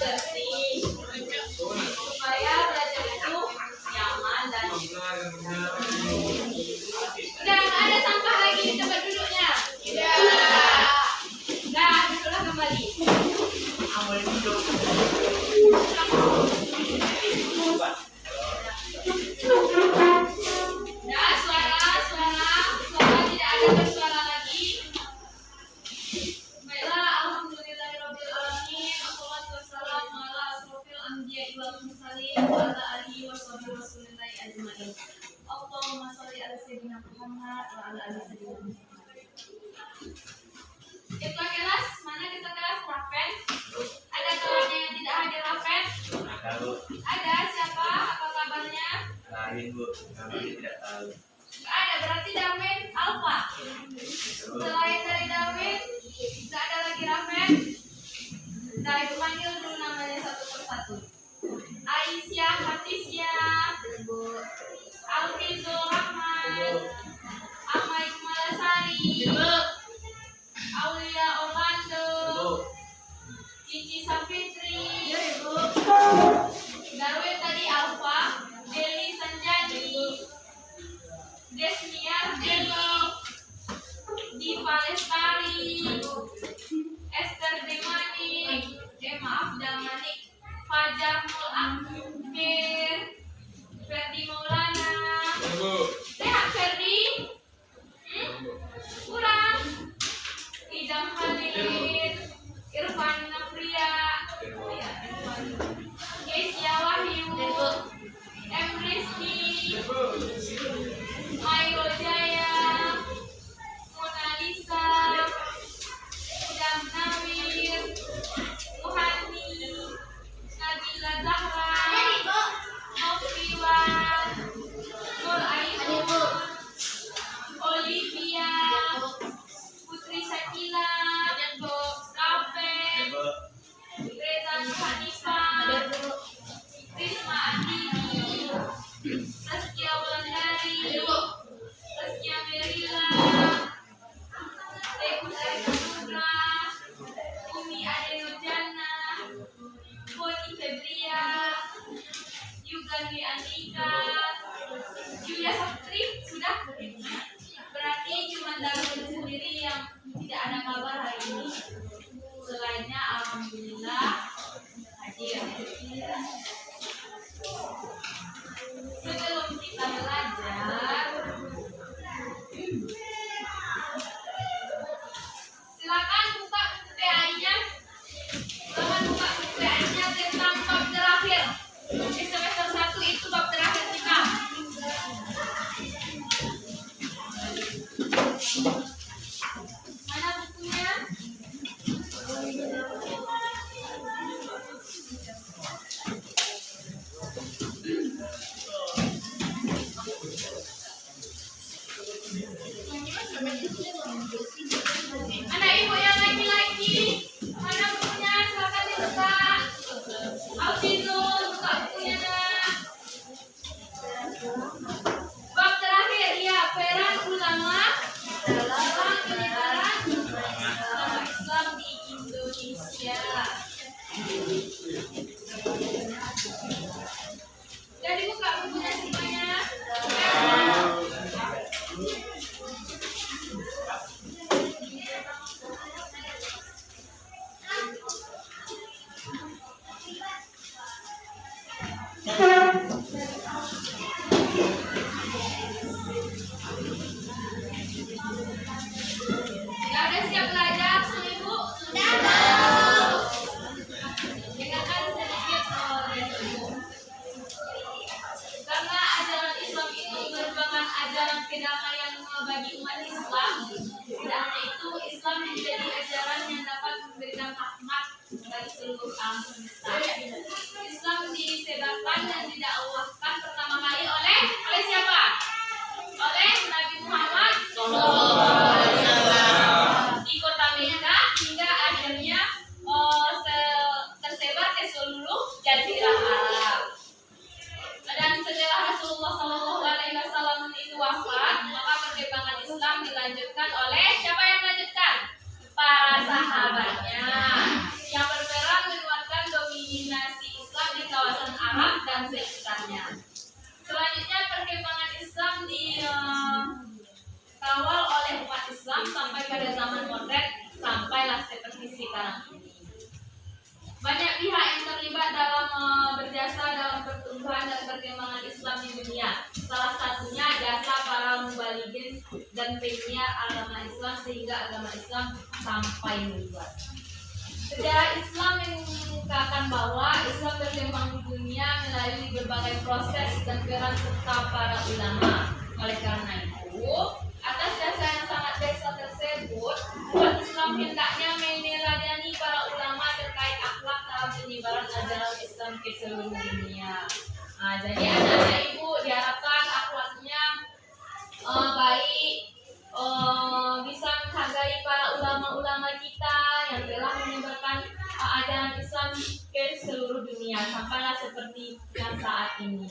bersih supaya belajar itu nyaman dan udah nggak ada sampah lagi di tempat duduknya. Nah, duduklah kembali. Nah, suara tidak ada bersuara lagi. Baiklah, alhamdulillahirabbil alamin. Wassalatu wassalamu ala asrofil anbiya'i wal mursalin wa ala alihi washabihi rasulillahi ajmain. Allahumma shalli ala sayyidina Muhammad wa ala ali sayyidina Muhammad. Ketua kelas, mana ketua kelas Rafen? Ada kawannya yang tidak hadir Rafen? Ada, siapa? Apa kabarnya? Lain Bu, kami tidak tahu. Nggak ada, berarti Darwin Alfa. Selain dari Darwin, nggak ada lagi Rafen. Nah, ibu panggil dulu namanya satu persatu. Aisyah, Hatisya, Alfizul Rahman, Ahmad Malasari, Aulia Orlando, Cici Safitri, Darwin tadi Alfa, Deli Sanjani, Desnia Delo, Diva Lestari, Esther Demani, maaf Damanik, Fajar Mul Akhir, Ferdi Maulana. Sehat Ferdi? Kurang? Idam Khalid, Irfan Nafria, Kesia Wahyu, M. Rizky, Mairo Jaya, Mona Lisa, Udam Nawir, Muhani, Nabila Zahra, Nofiwan, Nur Ayu, Olivia, Putri Sakila, Kafe, Reza Hanifa, Risma Andini, Saskia Wulandari, Saskia Merila, Teguh Aisha, Umi Adenojana, Boni Febria, Yugani Andika, Julia Saptri, sudah? Berarti cuma Darwin sendiri yang tidak ada kabar hari ini. Selainnya alhamdulillah hadir. Sebelum kita belajar, silakan buka buku PA-nya. Silakan buka buku PA-nya tentang bab terakhir. Di semester 1 itu bab terakhir kita. Mana bukunya? Anak ibu yang laki-laki, mana bukunya? Silakan dibuka. Alfizul, buka bukunya nak. Bab terakhir, ya, peran ulama dalam penyebaran agama Islam di Indonesia. Sudah dibuka bukunya semuanya? Ya udah siap belajar semua ibu? Sudah. Dengarkan sedikit dari ibu. Karena ajaran Islam itu merupakan ajaran kedamaian bagi umat Islam. Tidak hanya itu, Islam menjadi ajaran yang dapat memberikan rahmat bagi seluruh alam semesta. Islam disebarkan dan didakwahkan pertama kali oleh siapa? Oleh Nabi Muhammad di kota Mekah hingga akhirnya tersebar ke seluruh jazirah Arab. Dan setelah Rasulullah SAW itu wafat, maka perkembangan Islam dilanjutkan oleh siapa yang melanjutkan? Para sahabatnya yang berperan menguatkan dominasi sekarang ini. Banyak pihak yang terlibat dalam berjasa dalam pertumbuhan dan perkembangan Islam di dunia. Salah satunya jasa para mubalighin dan penyiar agama Islam sehingga agama Islam sampai meluas. Sejarah Islam mengungkapkan bahwa Islam berkembang di dunia melalui berbagai proses dan peran serta para ulama. Oleh karena itu, atas dasar yang sangat desa tersebut, umat Islam hendaknya meneladani para ulama terkait akhlak dalam penyebaran ajaran Islam ke seluruh dunia. Jadi anak-anak ibu diharapkan akhlaknya baik, bisa menghargai para ulama-ulama kita yang telah menyebarkan ajaran Islam ke seluruh dunia sampailah seperti yang saat ini.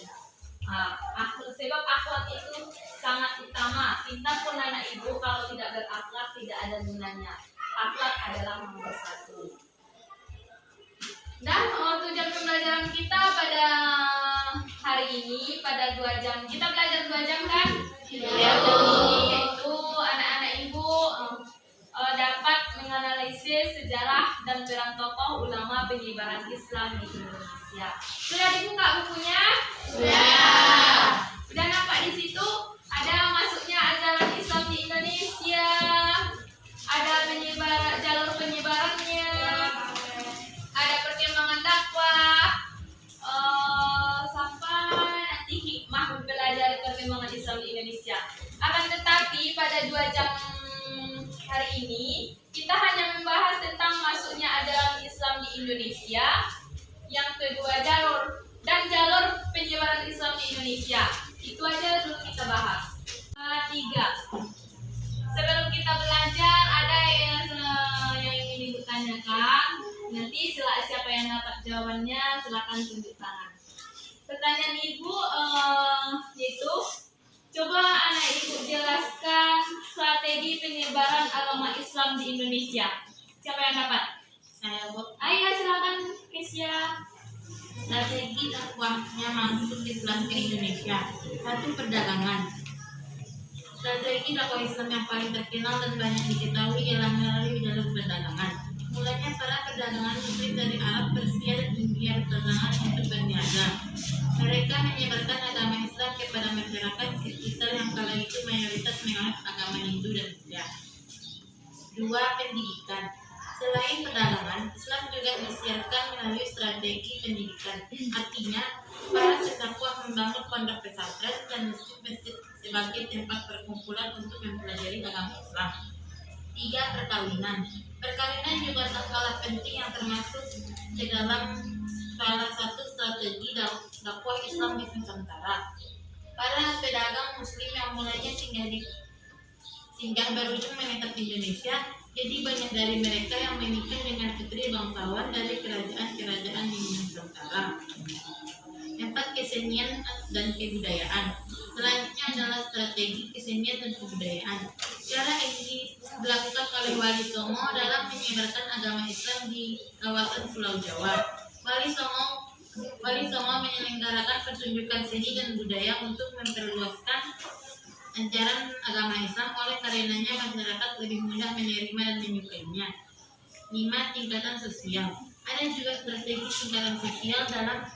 Sebab akhlak itu sangat utama. Pintar pun anak ibu kalau tidak berakhlak tidak ada gunanya. Akhlak adalah nomor satu. Dan tujuan pembelajaran kita pada hari ini pada 2 jam. Kita belajar 2 jam kan? Ya. Yaitu anak-anak ibu dapat menganalisis sejarah dan peran tokoh ulama penyebaran Islam di Indonesia. Sudah dibuka bukunya? Sudah. Sudah nampak di situ ada masuknya ajaran Islam di Indonesia, ada jalur penyebarannya, ada perkembangan dakwah, sampai nanti hikmah mempelajari perkembangan Islam di Indonesia. Akan tetapi pada 2 jam hari ini kita hanya membahas tentang masuknya ajaran Islam di Indonesia, yang kedua jalur penyebaran Islam di Indonesia. Itu aja dulu kita bahas. 3. Sebelum kita belajar ada yang ingin ditanyakan. Nanti siapa yang dapat jawabannya silakan tunjuk tangan. Pertanyaan ibu yaitu, coba anak ibu jelaskan strategi penyebaran agama Islam di Indonesia. Siapa yang dapat? Saya buat Ayo silakan Kesia. strategi dakwahnya masuk Islam ke Indonesia. 1. Perdagangan. Strategi dakwah Islam yang paling terkenal dan banyak diketahui ialah melalui jalur perdagangan. Mulanya para perdagangan Muslim dari Arab, Persia, dan India perdagangan untuk berniaga. Mereka menyebarkan agama Islam kepada masyarakat sekitar yang kala itu mayoritas menganut agama Hindu dan Buddha. 2. Pendidikan. Selain perdagangan, Islam juga disiarkan melalui strategi pendidikan. Artinya, para sesakwa membangun pondok pesantren dan masjid-masjid sebagai tempat perkumpulan untuk mempelajari agama Islam. 3. Perkawinan. Perkawinan juga tak kalah penting yang termasuk ke dalam salah satu strategi dakwah Islam di Nusantara. Para pedagang Muslim yang mulanya singgah berujung menetap di Indonesia, jadi banyak dari mereka yang menikah dengan putri bangsawan dari kerajaan-kerajaan di Nusantara. 4. Kesenian dan kebudayaan. Selanjutnya adalah strategi kesenian dan kebudayaan. Cara ini dilakukan oleh Wali Songo dalam menyebarkan agama Islam di kawasan Pulau Jawa. Wali Songo menyelenggarakan pertunjukan seni dan budaya untuk memperluaskan ajaran agama Islam, oleh karenanya masyarakat lebih mudah menerima dan menyukainya. 5. Tingkatan sosial. Ada juga strategi tingkatan sosial dalam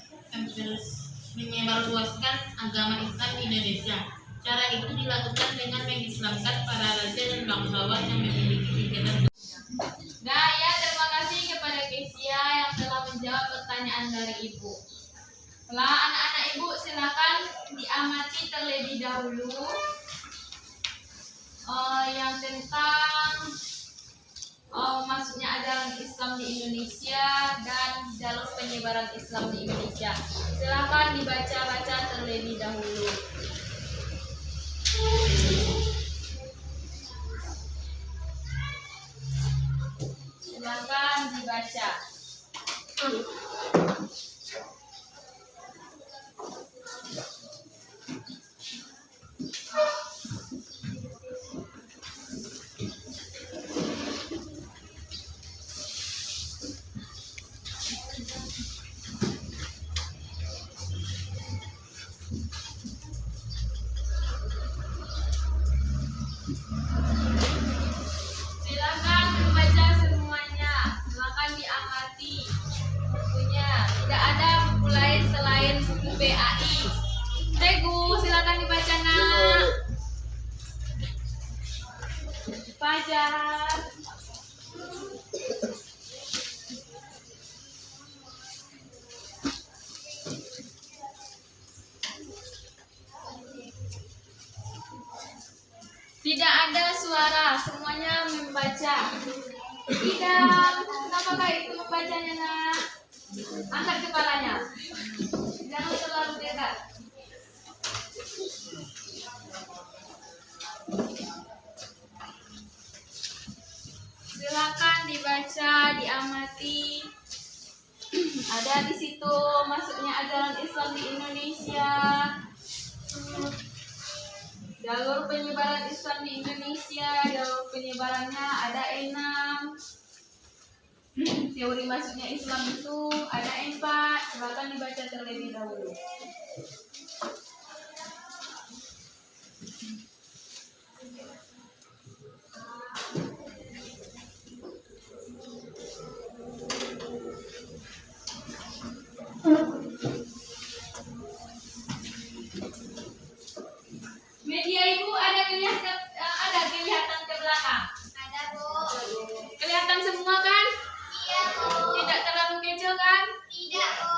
menyebarluaskan agama Islam di Indonesia. Cara itu dilakukan dengan mengislamkan para raja dan bangsawan yang memiliki tingkatan sosial. Nah ya, terima kasih kepada Kesia yang telah menjawab pertanyaan dari ibu. Setelah anak-anak ibu silakan diamati terlebih dahulu yang tentang masuknya ajaran Islam di Indonesia dan jalur penyebaran Islam di Indonesia. Silakan dibaca-baca terlebih dahulu. Silakan dibaca. Silakan membaca semuanya. baca nak? Fajar. Tidak ada suara, semuanya membaca. Tidak, kenapakah itu membacanya nak? Angkat kepalanya, jangan terlalu dekat. Silakan dibaca, diamati. Ada di situ masuknya ajaran Islam di Indonesia. Jalur penyebaran Islam di Indonesia, jalur penyebarannya ada 6. Teori masuknya Islam itu ada 4. Silakan dibaca terlebih dahulu. Media ibu ada kelihatan ke belakang? Ada, Bu. Kelihatan semua kan? Iya, Bu. Tidak terlalu kecil kan? Tidak, Bu.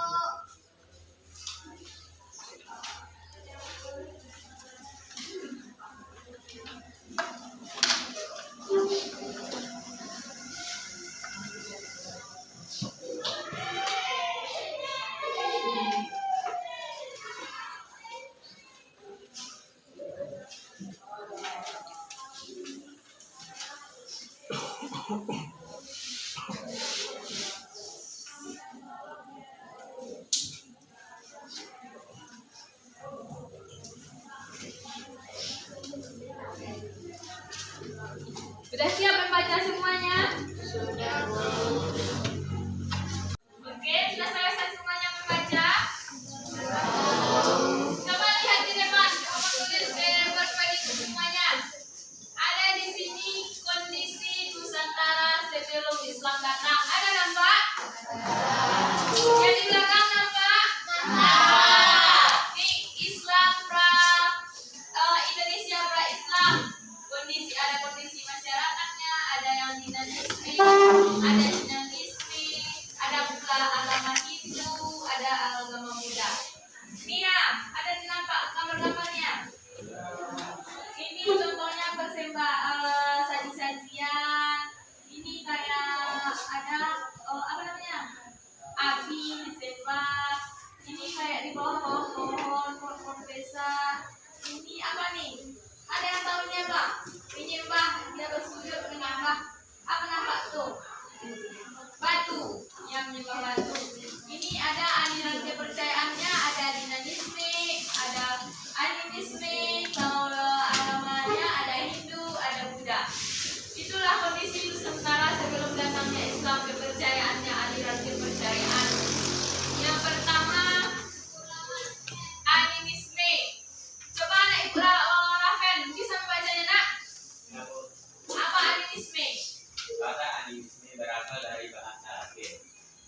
Sudah siap membaca semuanya? Sudah, Bu. Oke, sudah selesai semuanya membaca? Coba lihat di depan, kamu tulis berdua itu semuanya. Ada di sini kondisi Nusantara sebelum Islam datang. Ada nampak? Yang di belakang nampak? Ini Islam Indonesia pra-Islam. Ada kondisi masyarakatnya, ada yang dinamisme, ada dinamisme, ada pula agama Hindu, ada agama Buddha. Nia, ada nampak gambar-gambarnya? Ini contohnya saji-sajian. Ini kayak ada apa namanya? Api disembah. Ini kayak di bawah pohon besar. Ini apa nih? Ada yang tahu ini apa? Menyembah, dia bersujud menyembah. Apa nampak tuh? Batu, yang menyembah batu. Ini ada aliran kepercayaannya, ada dinamisme, ada animisme, kalau agamanya ada Hindu, ada Buddha. Itulah kondisi Nusantara sebelum datangnya Islam, kepercayaannya, aliran kepercayaan. Yang pertama, animisme. Coba anak ibu Raven bisa membacanya nak? Apa animisme? Kata animisme berasal dari bahasa Latin,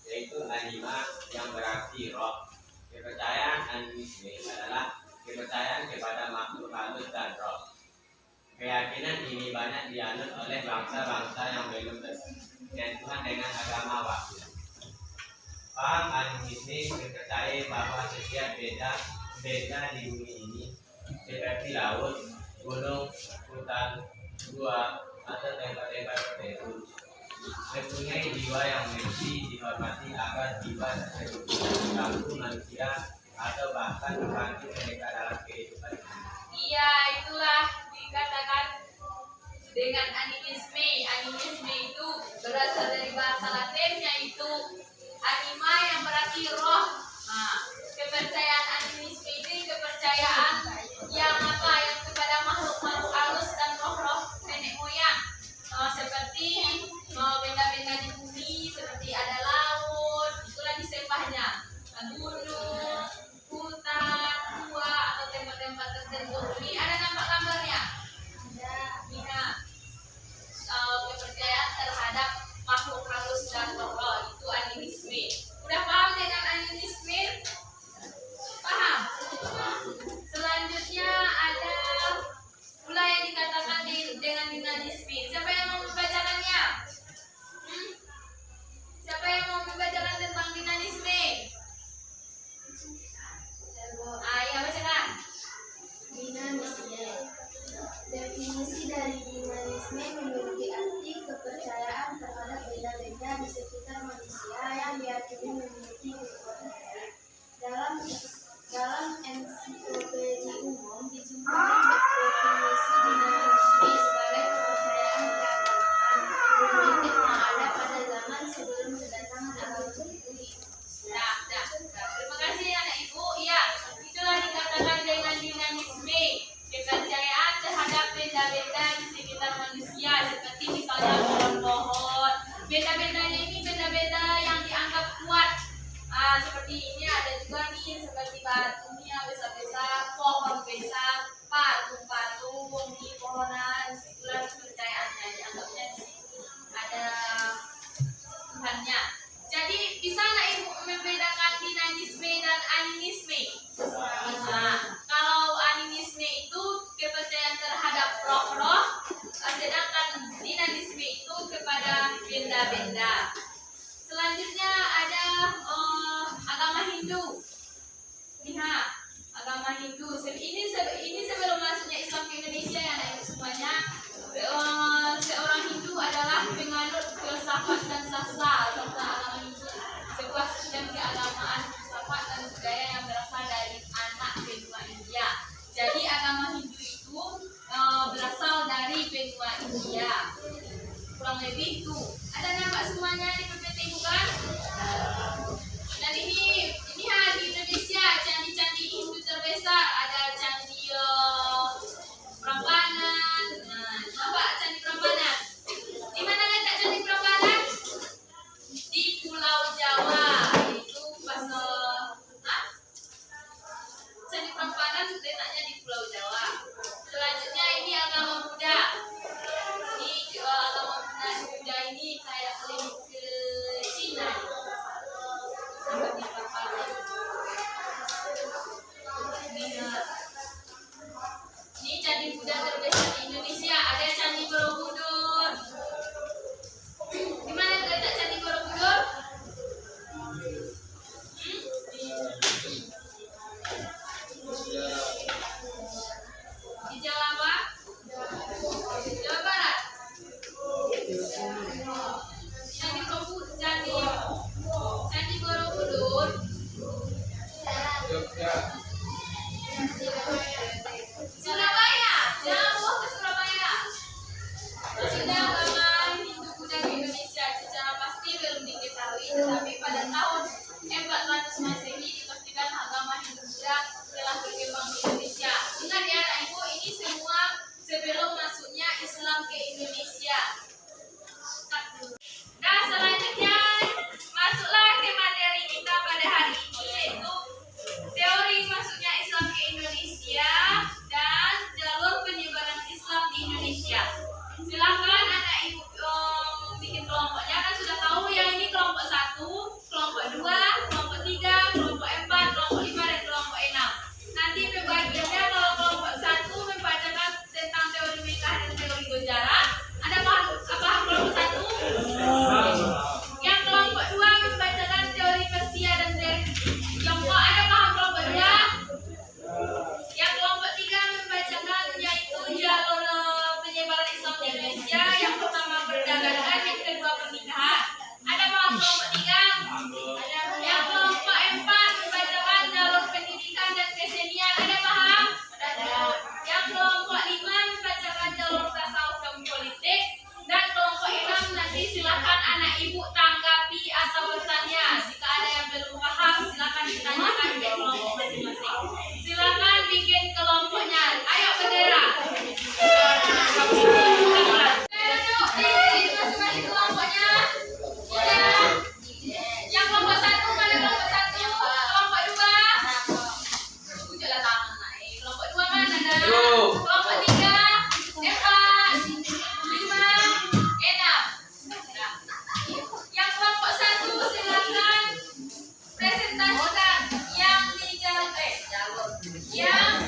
yaitu anima yang berarti roh. Kepercayaan animisme adalah kepercayaan kepada makhluk halus dan roh. Keyakinan ini banyak dianut oleh bangsa-bangsa yang belum bersentuhan dengan agama wahyu. Paham animisme percaya bahwa setiap beda di bumi ini seperti laut, gunung, hutan, gua, atau tempat-tempat tertentu mempunyai jiwa yang mesti dihormati agar jiwa tersebut mengganggu manusia atau bahkan membantu mereka dalam kehidupan. Iya, itulah dikatakan dengan animisme. Animisme itu berasal dari bahasa Latin, yaitu anima yang berarti roh. Nah, kepercayaan animisme ini kepercayaan yang apa? Yang kepada makhluk-makhluk halus dan roh-roh nenek moyang. Seperti benda-benda di bumi, seperti ada laut, itulah disembahnya. Gunung, hutan, gua, atau tempat-tempat tertentu. Ini ada nampak gambarnya? Ada. Kepercayaan terhadap makhluk halus dan roh, itu animisme. Udah paham dengan animisme? di sekitar manusia yang diyakini memiliki kekuatan gaib. Dalam ensiklopedia umum dijumpai definisi dinamisme sebagai kepercayaan keagamaan politik yang ada pada zaman sebelum kedatangan agama Katolik. Nah, terima kasih anak ibu. Ya, itulah dikatakan dengan dinamisme, kepercayaan terhadap benda-benda di sekitar manusia, seperti misalnya pohon-pohon. Benda-bendanya ini benda-benda yang dianggap kuat. Seperti ini ada juga nih, seperti batunya besar-besar, pohon besar, patung-patung di pohonan. Itulah kepercayaannya, dianggapnya di situ ada Tuhannya. Jadi bisa nggak ibu membedakan dinamisme dan animisme? Nah, kalau animisme itu kepercayaan terhadap roh-roh, sedangkan dinamisme itu kepada benda-benda. Selanjutnya ada agama Hindu. Lihat, agama Hindu. Ini sebelum masuknya Islam ke Indonesia ya anak ibu semuanya. Seorang Hindu adalah penganut filsafat dan sastra agama Hindu, sebuah sistem keagamaan filsafat dan budaya yang berasal dari anak benua India. Jadi agama Hindu itu berasal dari benua India. Kurang lebih itu. Ada nampak semuanya di PPT bukan? Dan ini di Indonesia candi-candi Hindu terbesar ada candi Prambanan. Nah, nampak candi Prambanan. Di mana letak candi Prambanan? Di Pulau Jawa. Itu candi Prambanan letaknya di Pulau Jawa. Selanjutnya ini agama Buddha. Ini agama Buddha ini kayak lebih ke Cina. Ini candi Buddha terbesar di Indonesia. Ada Candi Borobudur. Di mana letak Candi Borobudur? Di Jawa, Jawa Barat. Candi Borobudur. Surabaya, jauh ke Surabaya. Sudah agama Hindu Buddha di Indonesia secara pasti belum diketahui, tetapi pada tahun 400 Masehi dipastikan agama Hindu Buddha telah berkembang di Indonesia. Ingat ya anak ibu, ini semua sebelum masuknya Islam ke Indonesia. Nah, selanjutnya masuklah ke materi kita pada hari ini, yaitu teori masuknya Islam ke Indonesia dan jalur penyebaran Islam di Indonesia. Silakan anak ibu bikin kelompoknya, kan sudah tahu yang ini kelompok 1, kelompok 2, kelompok 3, kelompok 4, kelompok 5 dan kelompok 6. Nanti pembagiannya kalau kelompok 1 membacakan tentang teori Mekah dan teori Gonjara. Ada paham kelompok 1? Yang kelompok 2 membacakan teori Persia dan teori Tiongkok. Ada paham kelompok 2? Yang kelompok 3 membacakan yaitu jalur penyebaran Islam di Indonesia. Yang pertama perdagangan, yang kedua pernikahan. Ada paham kelompok 3? Yang kelompok 4 membacakan jalur pendidikan dan kesenian. Ada paham? Yang kelompok 5 membacakan jalur tasawuf dan politik. Dan kelompok 6 nanti silakan anak ibu tanggapi atau bertanya. Jika ada yang belum paham silakan ditanyakan ke kelompok masing-masing. Silakan bikin kelompoknya. Ayo bendera. Di masing-masing kelompoknya. Ya. Yang kelompok 1 mana kelompok 1? Kelompok 2. Tunjuklah tangan naik. Kelompok 2 mana dah? Kelompok 3, 4, 5, 6. Yang kelompok 1 silakan presentasikan yang di jalur yang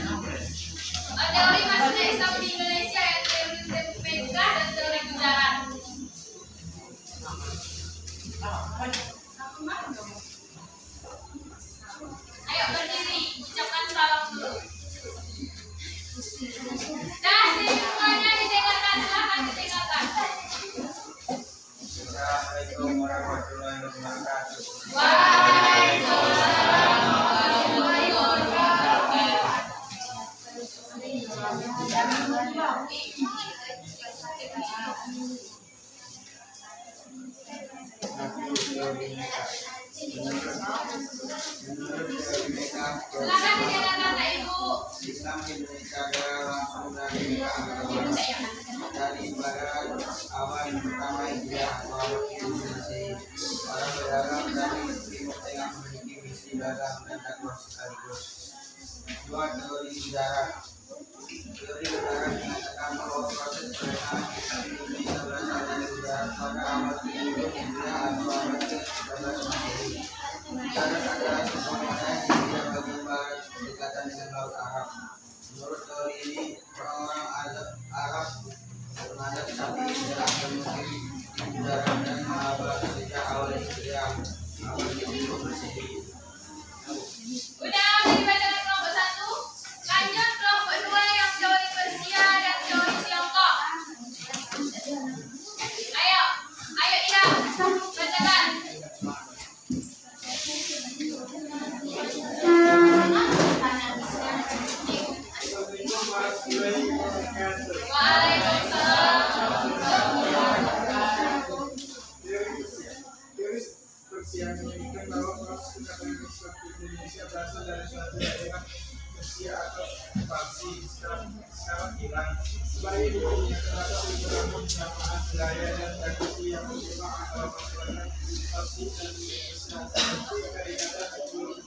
teori masuknya Islam di Indonesia, yang teori Mekah dan teori Gujarat. Ayo berdiri, ucapkan salam dulu. Nah, semuanya didengarkan, silahkan didengarkan. Assalamualaikum warahmatullahi Waalaikumsalam warahmatullahi wabarakatuh. Silakan dinyatakan Kak Ibu. Islam Indonesia adalah langsung dari agama dari barat awan pertama Hijriah atau abad ke-7 para pedagang dari Timur Tengah memiliki misi dagang dan dakwah sekaligus. Dua teori sejarah. Teori sejarah mengatakan bahwa proses peredaran Islam Indonesia berasal dari sejarah pada abad ke-7 Hijriah atau abad ke-13 Masehi. Sejarah adalah sebuah wilayah Hijriah bagian barat berdekatan dengan Laut Arab. Menurut teori ini, orang-orang Arab menghadap sapi Irak dan Mesir di darat dan Malabar sejak awal Hijriah awal ke-7 Masehi. Udah dibacakan kelompok 1. Lanjut kelompok 2 yang teori Persia dan teori Tiongkok. Ayo, ayo Ira, bacakan. Waalaikumsalam. Teori Persia menyebutkan bahwa proses kedatangan Islam ke Indonesia berasal dari suatu daerah Persia atau Parsi sekarang Iran. Sebagai buktinya terdapat beberapa penyamaan budaya dan tradisi yang berkembang antara masyarakat Parsi dan Persia seperti perikatan sebelum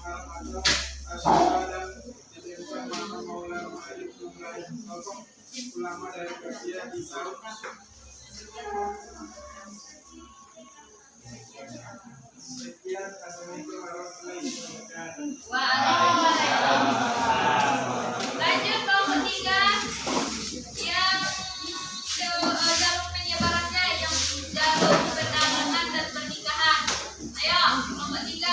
malam atau Asyura dan ditemukan makam Maulana Ma'arif jumlah tokoh ulama dari Persia di Saud. Sekian, assalamualaikum warahmatullahi wabarakatuh. Waalaikumsalam. Lanjut kelompok 3 yang jalur penyebarannya yang jalur perdagangan dan pernikahan. Ayo kelompok 3.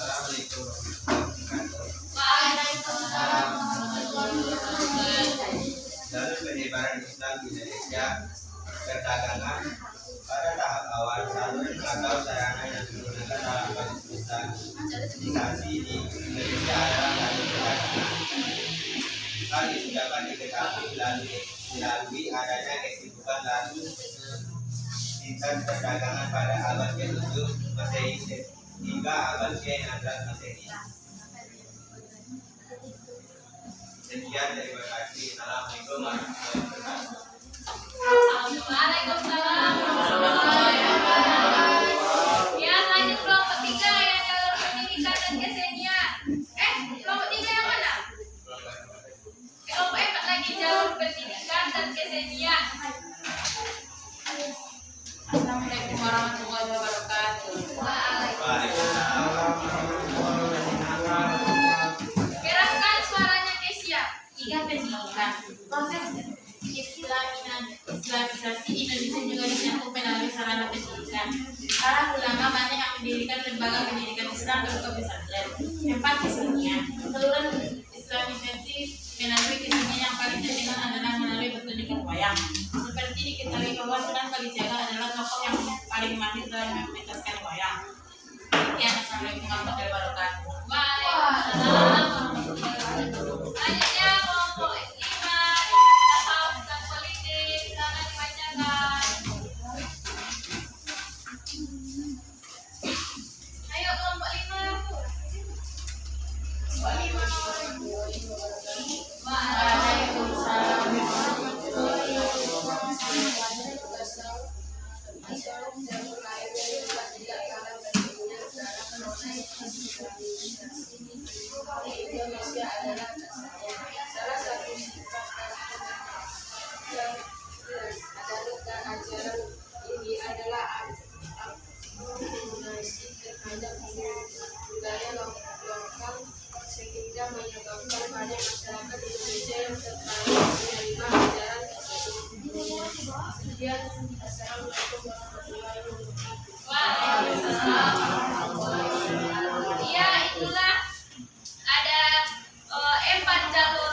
Assalamualaikum warahmatullahi wabarakatuh. Waalaikumsalam warahmatullahi wabarakatuh. Jalur penyebaran Islam di Indonesia perdagangan pada tahap awal jalur atau sarana yang digunakan dalam pendidikan komunikasi di Indonesia adalah jalur perdagangan. Hal ini dapat diketahui melalui adanya kesibukan lalu lintas perdagangan pada abad ke-7 Masehi hingga abad ke-16 Masehi. Sekian, terima kasih. Assalamualaikum warahmatullahi wabarakatuh. Waalaikumsalam warahmatullahi wabarakatuh. Ya, lanjut kelompok 3 yang jalur pendidikan dan kesenian. Kelompok 3 yang mana? Kelompok 4 lagi jalur pendidikan dan kesenian. Assalamualaikum warahmatullahi wabarakatuh. Waalaikumsalam. Keraskan suaranya Kesia. 3. Pendidikan. Proses Islamisasi Indonesia juga dicakup melalui sarana pendidikan. Para ulama banyak yang mendirikan lembaga pendidikan Islam berupa pesantren. 4. Kesenian. Saluran Islamisasi melalui kesenian yang paling terkenal adalah melalui pertunjukan wayang. Seperti diketahui bahwa Sunan Kalijaga adalah tokoh yang paling mahir dalam mementaskan wayang. Sekian, assalamualaikum warahmatullahi wabarakatuh. Waalaikumsalam. Selanjutnya kelompok 5 tasawuf dan politik. Silakan dibacakan. Ayo kelompok 5. Waalaikumsalam. Indonesia adalah salah satu sifat yang dan ajaran ini adalah akumulasi terhadap budaya lokal sehingga menyebabkan banyak masyarakat Indonesia yang tertarik menerima ajaran tersebut. Sekian, assalamualaikum warahmatullahi wabarakatuh. Waalaikumsalam. Iya, itulah ada 4 jalur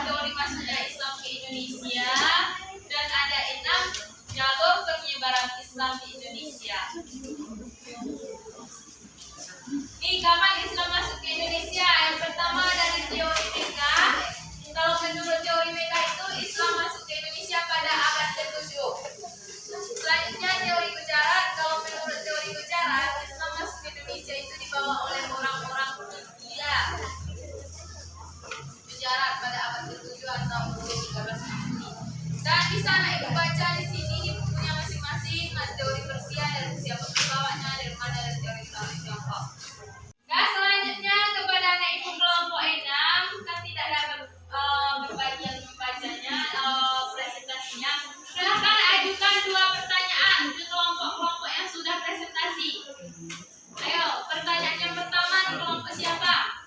teori masuknya Islam ke Indonesia dan ada 6 jalur penyebaran Islam di Indonesia. Indonesia. Nih, kapan Islam masuk ke Indonesia? Yang pertama dari teori Mekka. Kalau menurut teori Mekka itu Islam masuk ke Indonesia pada abad ke-7. Selanjutnya teori Gujarat. Kalau menurut teori Gujarat, Islam masuk ke Indonesia itu dibawa oleh orang-orang India. Gujarat pada abad ke-7 atau 13 Masehi. Dan di sana ibu baca di sini di bukunya masing-masing ada teori Persia dan siapa pembawanya dari mana dari teori Tiongkok. Dan selanjutnya kepada anak ibu kelompok 6 kan tidak dapat berbagi yang membacanya presentasinya. Silahkan ajukan 2 pertanyaan ke kelompok-kelompok yang sudah presentasi. Ayo, pertanyaan yang pertama di kelompok siapa?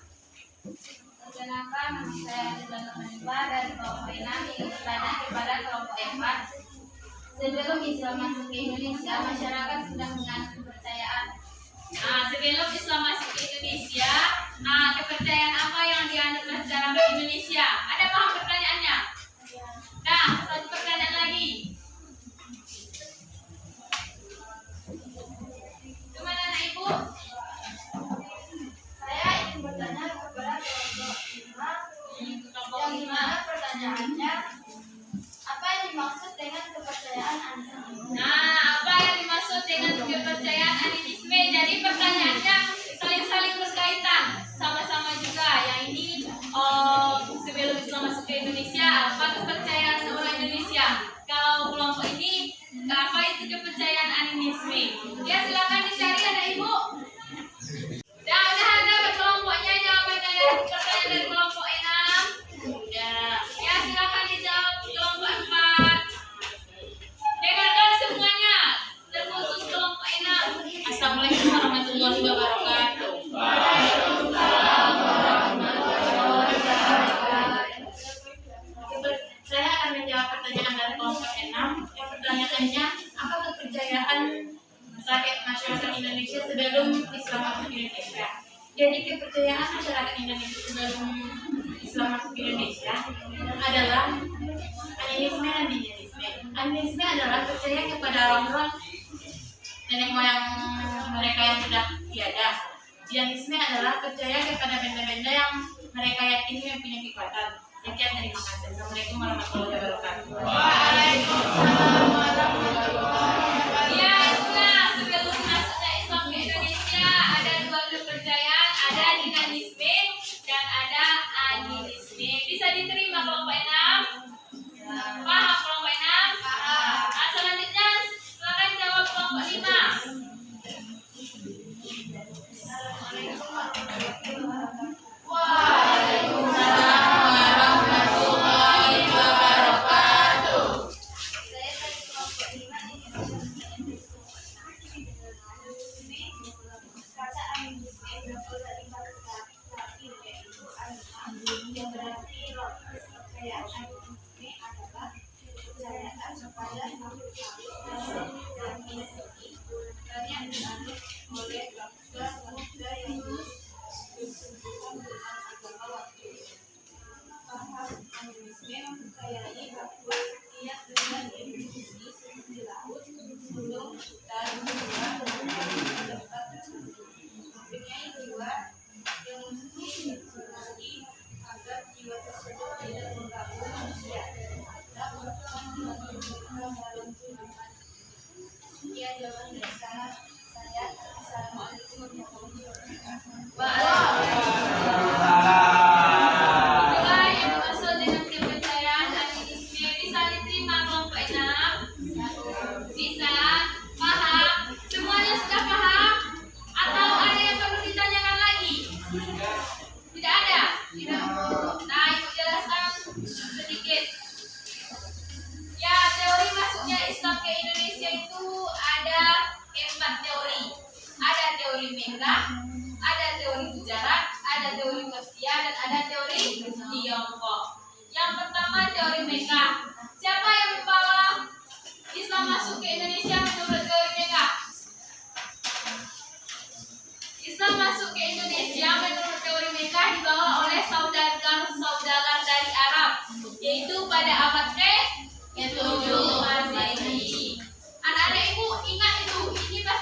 Perkenalkan, nama saya Rizwana Hanifah dari kelompok 6 ingin bertanya kepada kelompok 4. Sebelum Islam masuk ke Indonesia, masyarakat sudah menganut kepercayaan. Nah, sebelum Islam masuk ke Indonesia, kepercayaan apa yang dianut masyarakat Indonesia? Ada paham pertanyaannya? Nah, satu pertanyaan lagi. Kemana anak ibu? Saya ingin bertanya kepada kelompok 5. Kelompok Yang 5. dimana pertanyaannya, apa yang dimaksud dengan kepercayaan animisme? Nah, apa yang dimaksud dengan kepercayaan animisme? Jadi pertanyaannya saling-saling berkaitan, sama-sama juga. Yang ini sebelum Islam masuk ke Indonesia, apa kepercayaan orang Indonesia? Kalau kelompok ini, apa itu kepercayaan animisme? Ya, silakan dicari ada ibu. Udah ada kelompoknya jawabannya dari pertanyaan dari kelompok 6. Udah. Ya, silakan dijawab kelompok 4. Dengarkan semuanya, terkhusus kelompok 6. Assalamualaikum warahmatullahi wabarakatuh. Saya akan menjawab pertanyaan dari kelompok 6. Yang pertanyaannya, apa kepercayaan rakyat masyarakat Indonesia sebelum Islam masuk ke Indonesia? Jadi kepercayaan masyarakat Indonesia sebelum Islam masuk ke Indonesia adalah animisme dan dinamisme. Animisme adalah percaya kepada orang-orang nenek moyang mereka yang sudah tiada. Dinamisme adalah percaya kepada benda-benda yang mereka yakini mempunyai kekuatan. Sekian, terima kasih. Assalamualaikum warahmatullahi wabarakatuh. Waalaikumsalam warahmatullahi wabarakatuh. Ya, itulah sebelum masuknya Islam ke Indonesia ada 2 kepercayaan, ada dinamisme dan ada animisme. Bisa diterima kelompok 6? Paham kelompok 6? Paham. Nah, selanjutnya silakan jawab kelompok 5. Warahmatullahi wabarakatuh. Saya dari kelompok 5 ingin bertanya kata animisme berasal dari bahasa Latin yaitu anima, yang berarti roh. Kepercayaan animisme adalah kepercayaan kepada makhluk halus dan misteri yang dianut oleh bangsa manusia yang bersentuhan dengan agama waktu itu. Paham animisme mempercayai bahwa setiap benda di bumi, di laut, gunung, hutan, buah, dan tempat mempunyai jiwa yang mesti dipenuhi agar jiwa tersebut tidak mengganggu manusia dan dalam kehidupan. Sekian jawaban dari saya. Assalamualaikum warahmatullahi wabarakatuh. Itulah yang dimaksud dengan kepercayaan animisme. Bisa diterima kelompok 6? Bisa? Paham? Semuanya sudah paham? Atau ada yang perlu ditanyakan lagi? Tidak ada? Nah, ibu jelaskan sedikit. Ya, teori masuknya Islam ke Indonesia itu ada 4 teori. Ada teori Mekka, ada teori Gujarat, ada teori Persia, dan ada teori Tiongkok. Yang pertama teori Mekka. Siapa yang membawa Islam masuk ke Indonesia menurut teori Mekka? Islam masuk ke Indonesia menurut teori Mekka dibawa oleh saudagar dari Arab, yaitu pada abad ke-7 Masehi. Anak-anak ibu ingat itu, ini pasti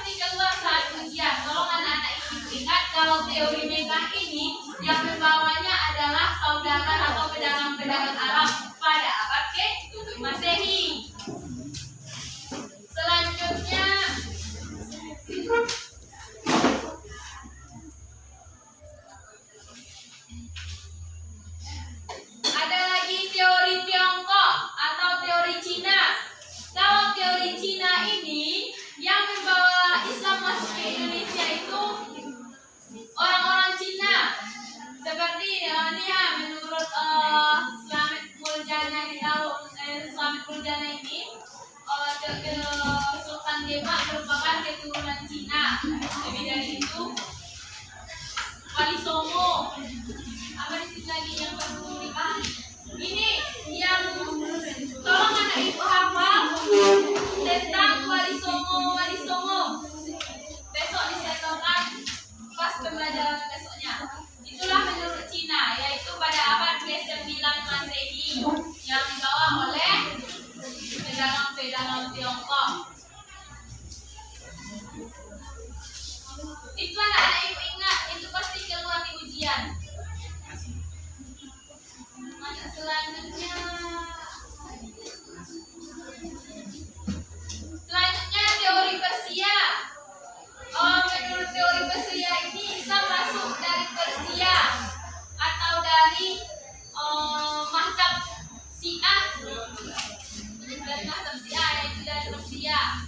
Lebih dari itu, Wali Songo. Apa di sini lagi yang perlu dipahami? Ini yang tolong anak ibu hafal tentang Wali Songo. Besok disetorkan pas pembelajaran besoknya. Itulah menurut Cina, yaitu pada abad ke-9 Masehi yang dibawa oleh pedagang-pedagang Tiongkok. Itu anak-anak ibu ingat, itu pasti keluar di ujian. Selanjutnya teori Persia. Menurut teori Persia ini Islam masuk dari Persia atau dari mazhab Syiah. Dari mazhab Syiah, yaitu dari Persia.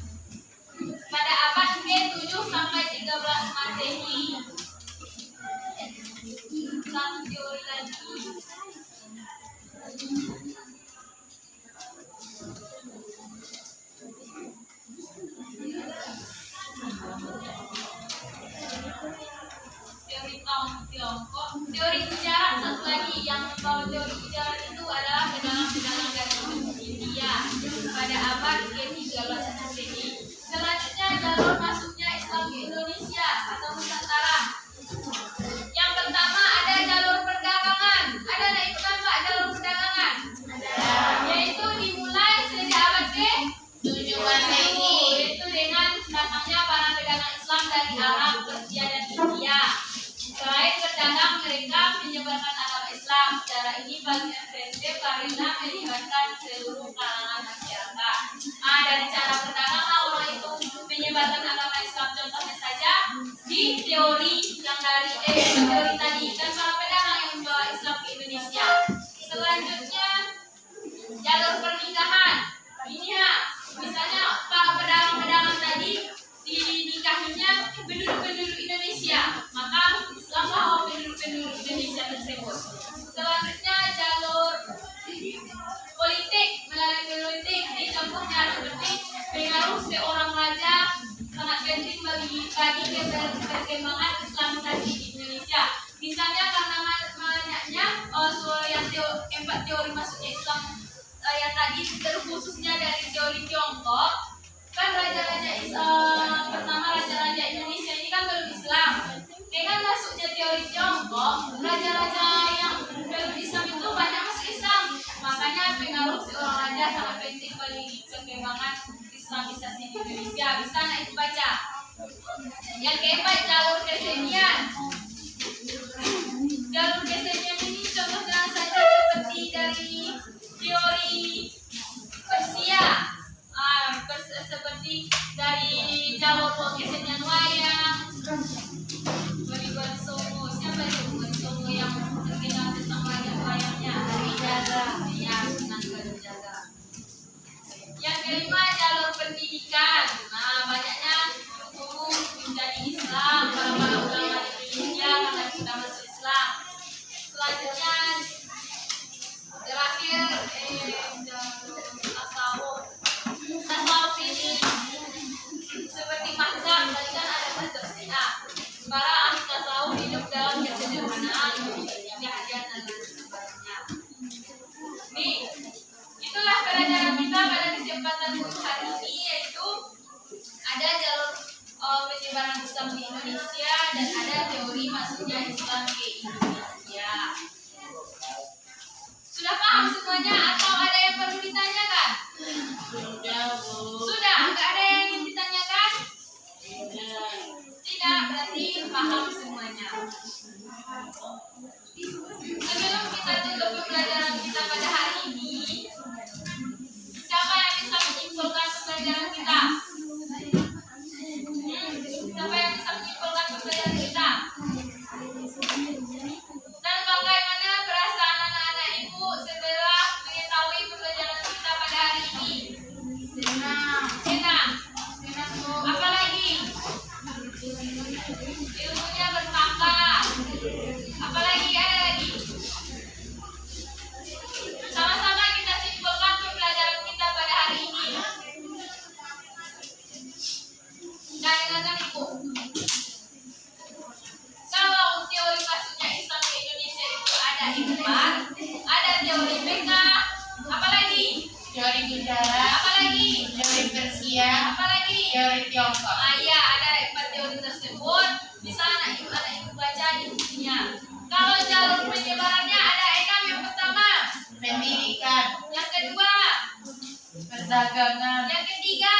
Pada abad ke-7 sampai 13 Masehi. Satu teori lagi. Teori Tiongkok, teori ujaran satu lagi yang membawa teori ujaran itu adalah pedagang-pedagang dari India pada abad ke-13 Masehi. Selanjutnya jalur masuknya Islam ke Indonesia atau Nusantara. Yang pertama ada jalur perdagangan. Ada nak ikutan Pak jalur perdagangan? Ada. Yaitu dimulai sejak abad ke-7 Masehi. Yaitu dengan datangnya para pedagang Islam dari Arab, Persia dan India. Selain berdagang, mereka menyebarkan agama Islam. Cara ini bagi efektif karena melibatkan seluruh kalangan masyarakat. Dari cara berdagang orang itu menyebarkan agama Islam. Contohnya saja di teori yang dari teori tadi dan para pedagang yang membawa Islam ke Indonesia. Selanjutnya jalur pernikahan. Ini ya, misalnya para pedagang-pedagang tadi dinikahinya penduduk-penduduk Indonesia, maka Islam bawa penduduk-penduduk Indonesia tersebut. Selanjutnya jalur politik, melalui politik. Ini contohnya seperti pengaruh seorang raja sangat penting bagi perkembangan Islamisasi di Indonesia. Misalnya karena banyaknya yang empat teori masuknya Islam yang tadi terkhususnya dari teori Tiongkok. Kan raja-raja Islam, pertama raja-raja Indonesia ini kan belum Islam. Dengan masuknya teori Tiongkok, raja-raja yang belum Islam itu banyak masuk Islam. Makanya pengaruh seorang raja sangat penting bagi perkembangan Islamisasi di Indonesia. Bisa nak itu baca. Yang keempat jalur kesenian. Jalur kesenian ini contohnya saja seperti dari teori Persia. Seperti dari jalur kesenian wayang, Wali Songo. Siapa itu Wali Songo yang terkenal tentang wayang-wayangnya? Dari Jaga, ya, Sunan Kalijaga. Yang kelima jalur pendidikan. Banyaknya guru menjadi Islam, para ulama di Indonesia karena kita masuk Islam. Selanjutnya terakhir tasawuf ini seperti mazhab, tadi kan ada mazhab Syiah. Para ahli tasawuf hidup dalam kesederhanaan, kebahagiaan dan sebagainya. Nih, itulah pelajaran kita pada kesempatan hari ini, yaitu ada jalur penyebaran Islam di Indonesia dan ada teori masuknya Islam ke Indonesia. Sudah paham semuanya atau ada yang perlu ditanyakan? Sudah, nggak ada yang ingin ditanyakan? Tidak, berarti paham semuanya. Sebelum kita tutup pembelajaran kita pada hari ini, siapa yang bisa menyimpulkan pembelajaran kita? Siapa yang bisa menyimpulkan pembelajaran kita? Dan bagaimana perasaan anak-anak ibu setelah mengetahui pembelajaran kita pada hari ini? Senang. Apalagi? Ilmunya bertambah. Apalagi ada lagi? Sama-sama kita perdagangan, Yang ketiga,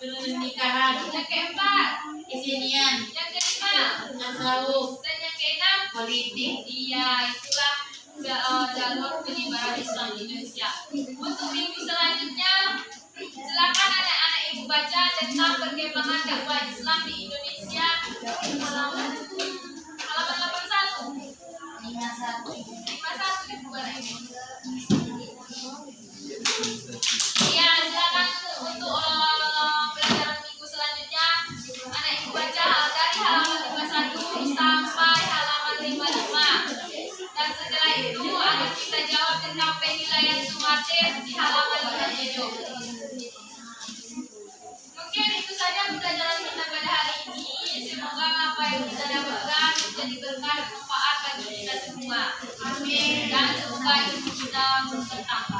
pernikahan, yang keempat, kesenian, yang kelima, tasawuf, dan yang keenam, politik. iya itulah jalur penyebaran Islam di Indonesia. Untuk minggu selanjutnya, silakan anak-anak ibu baca tentang perkembangan dakwah Islam di Indonesia. Halaman 81. 51 ya bukan ini. Iya, silakan untuk pelajaran minggu selanjutnya anak ibu baca dari halaman 51 sampai halaman 55. Dan setelah itu akan kita jawab tentang penilaian sumatif di halaman 57. Mungkin itu saja pembelajaran kita pada hari ini. Semoga apa yang kita dapatkan menjadi berkah dan manfaat bagi kita semua. Amin. Dan semoga ilmu kita bertambah.